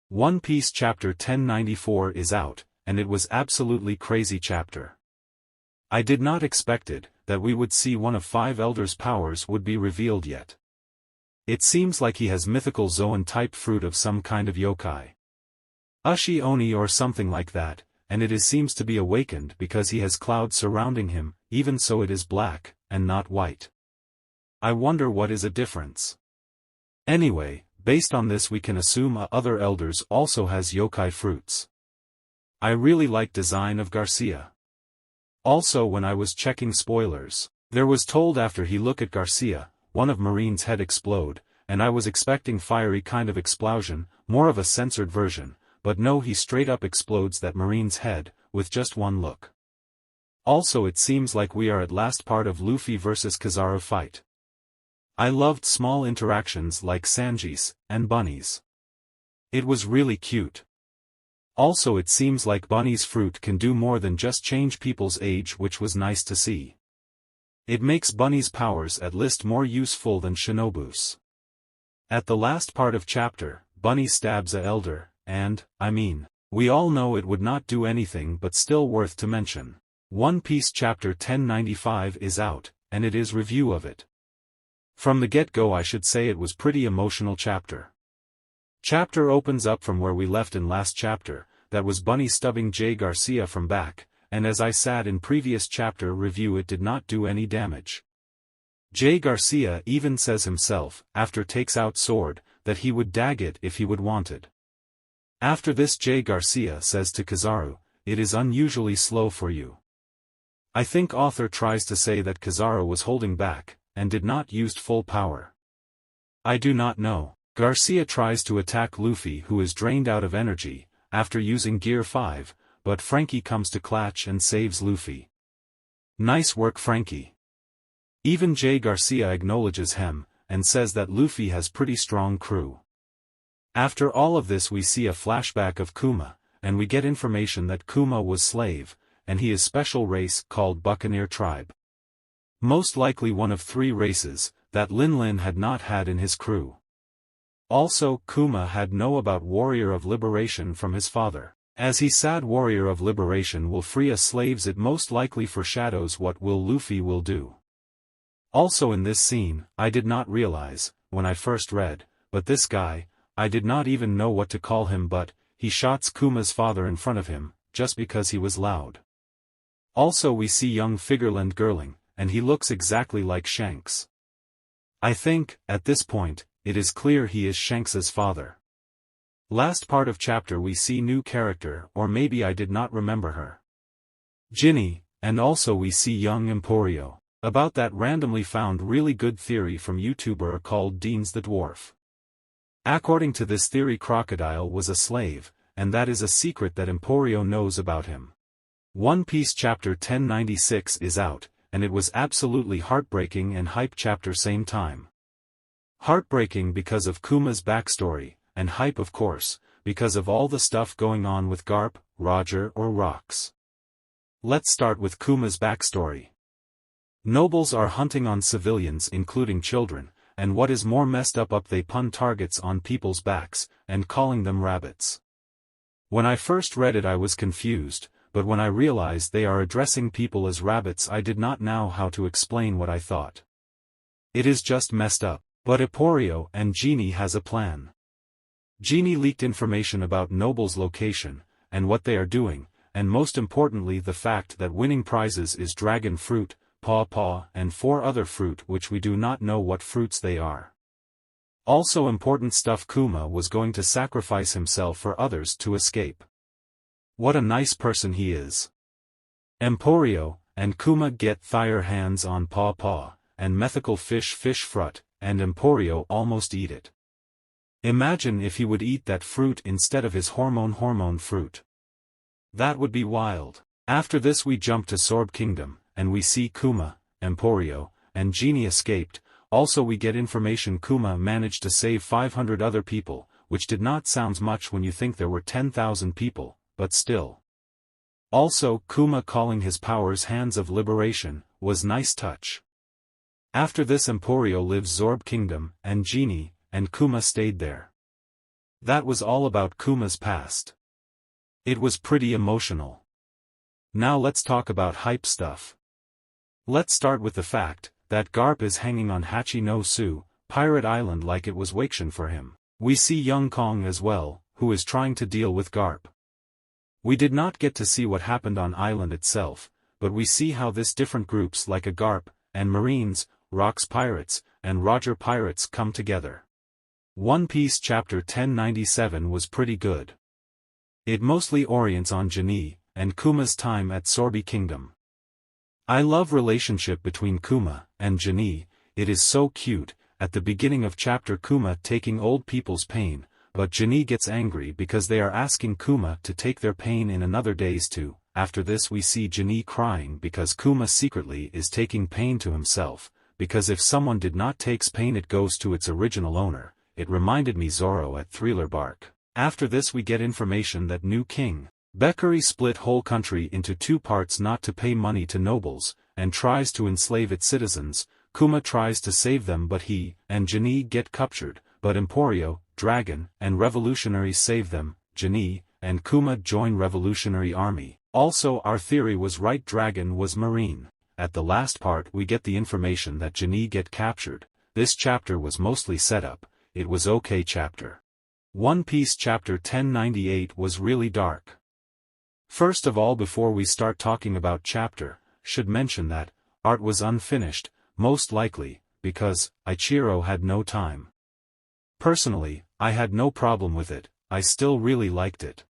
One Piece chapter 1094 is out, and it was absolutely crazy chapter. I did not expect it, that we would see one of 5 elders' powers would be revealed yet. It seems like he has mythical Zoan-type fruit of some kind of yokai. Ushi Oni or something like that, and it seems to be awakened because he has clouds surrounding him, even so it is black, and not white. I wonder what is a difference. Anyway, based on this we can assume other elders also has yokai fruits. I really like design of Garcia. Also when I was checking spoilers, there was told after he look at Garcia, one of Marine's head explode, and I was expecting fiery kind of explosion, more of a censored version, but no, he straight up explodes that Marine's head, with just one look. Also it seems like we are at last part of Luffy vs Kizaru fight. I loved small interactions like Sanji's, and Bunny's. It was really cute. Also it seems like Bunny's fruit can do more than just change people's age, which was nice to see. It makes Bunny's powers at least more useful than Shinobu's. At the last part of chapter, Bunny stabs a elder, and, we all know it would not do anything but still worth to mention. One Piece chapter 1095 is out, and it is review of it. From the get-go I should say it was pretty emotional chapter. Chapter opens up from where we left in last chapter, that was Bunny stubbing Jay Garcia from back, and as I said in previous chapter review it did not do any damage. Jay Garcia even says himself, after takes out sword, that he would dag it if he would wanted. After this Jay Garcia says to Kizaru, it is unusually slow for you. I think author tries to say that Kizaru was holding back, and did not use full power. I do not know. Garcia tries to attack Luffy who is drained out of energy, after using Gear 5, but Frankie comes to clutch and saves Luffy. Nice work Frankie. Even Jay Garcia acknowledges him, and says that Luffy has pretty strong crew. After all of this we see a flashback of Kuma, and we get information that Kuma was slave, and he is special race called Buccaneer Tribe. Most likely one of 3 races, that Lin Lin had not had in his crew. Also Kuma had know about Warrior of Liberation from his father. As he said Warrior of Liberation will free us slaves, it most likely foreshadows what will Luffy will do. Also in this scene, I did not realize, when I first read, but this guy, I did not even know what to call him, but he shots Kuma's father in front of him, just because he was loud. Also we see young Figureland Girling, and he looks exactly like Shanks. I think, at this point, it is clear he is Shanks's father. Last part of chapter we see new character, or maybe I did not remember her. Ginny, and also we see young Emporio. About that randomly found really good theory from YouTuber called Deans the Dwarf. According to this theory Crocodile was a slave, and that is a secret that Emporio knows about him. One Piece chapter 1096 is out, and it was absolutely heartbreaking and hype chapter same time. Heartbreaking because of Kuma's backstory, and hype of course, because of all the stuff going on with Garp, Roger or Rocks. Let's start with Kuma's backstory. Nobles are hunting on civilians including children, and what is more messed up they pun targets on people's backs, and calling them rabbits. When I first read it I was confused, but when I realized they are addressing people as rabbits I did not know how to explain what I thought. It is just messed up, but Emporio and Genie has a plan. Genie leaked information about Noble's location, and what they are doing, and most importantly the fact that winning prizes is dragon fruit, paw, and 4 other fruit which we do not know what fruits they are. Also important stuff, Kuma was going to sacrifice himself for others to escape. What a nice person he is. Emporio and Kuma get their hands on paw, and mythical fish fruit, and Emporio almost eat it. Imagine if he would eat that fruit instead of his hormone fruit. That would be wild. After this we jump to Sorb Kingdom, and we see Kuma, Emporio, and Genie escaped. Also we get information Kuma managed to save 500 other people, which did not sound much when you think there were 10,000 people, but still. Also Kuma calling his powers Hands of Liberation, was nice touch. After this Emporio lives Zorb Kingdom, and Genie, and Kuma stayed there. That was all about Kuma's past. It was pretty emotional. Now let's talk about hype stuff. Let's start with the fact that Garp is hanging on Hachi no Su, Pirate Island, like it was Wakshan for him. We see Young Kong as well, who is trying to deal with Garp. We did not get to see what happened on island itself, but we see how this different groups like a Garp, and Marines, Rocks Pirates, and Roger Pirates come together. One Piece chapter 1097 was pretty good. It mostly orients on Jinni and Kuma's time at Sorby Kingdom. I love relationship between Kuma and Jinni. It is so cute. At the beginning of chapter, Kuma taking old people's pain, but Jinni gets angry because they are asking Kuma to take their pain in another days too. After this we see Jinni crying because Kuma secretly is taking pain to himself, because if someone did not takes pain it goes to its original owner. It reminded me Zoro at Thriller Bark. After this we get information that new king Bekari split whole country into two parts not to pay money to nobles, and tries to enslave its citizens. Kuma tries to save them but he and Jinni get captured, but Emporio, Dragon, and Revolutionary save them. Jinni and Kuma join Revolutionary Army. Also our theory was right, Dragon was Marine. At the last part we get the information that Jinni get captured. This chapter was mostly set up. It was okay chapter. One Piece chapter 1098 was really dark. First of all, before we start talking about chapter, should mention that art was unfinished, most likely because Ichiro had no time. Personally, I had no problem with it. I still really liked it.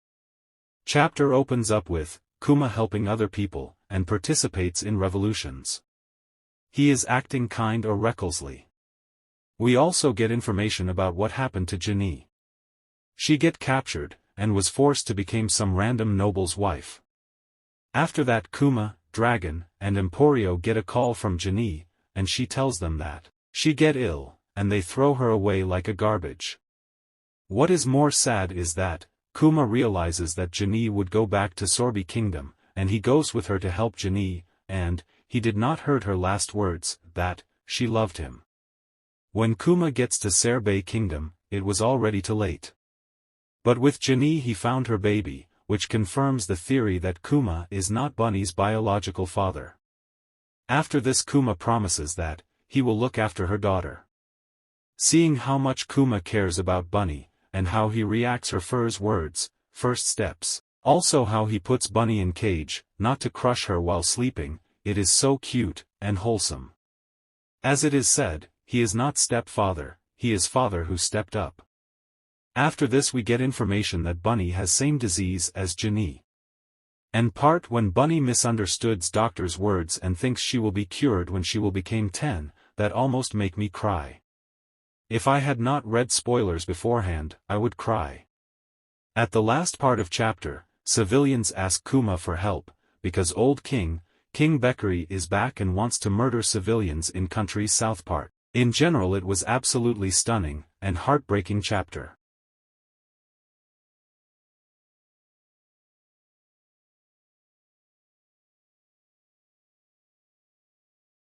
Chapter opens up with Kuma helping other people and participates in revolutions. He is acting kind or recklessly. We also get information about what happened to Jinni. She get captured and was forced to become some random noble's wife. After that Kuma, Dragon, and Emporio get a call from Jinni, and she tells them that she get ill, and they throw her away like a garbage. What is more sad is that Kuma realizes that Jinni would go back to Sorby Kingdom, and he goes with her to help Jinni, and he did not heard her last words, that she loved him. When Kuma gets to Serbay Kingdom, it was already too late. But with Jinni he found her baby, which confirms the theory that Kuma is not Bunny's biological father. After this Kuma promises that he will look after her daughter. Seeing how much Kuma cares about Bunny, and how he reacts her first words, first steps, also how he puts Bunny in cage, not to crush her while sleeping, it is so cute and wholesome. As it is said, he is not stepfather, he is father who stepped up. After this we get information that Bunny has same disease as Jinni. And part when Bunny misunderstoods doctor's words and thinks she will be cured when she will become 10, that almost make me cry. If I had not read spoilers beforehand, I would cry. At the last part of chapter, civilians ask Kuma for help, because old King Bekari is back and wants to murder civilians in country's south part. In general it was absolutely stunning and heartbreaking chapter.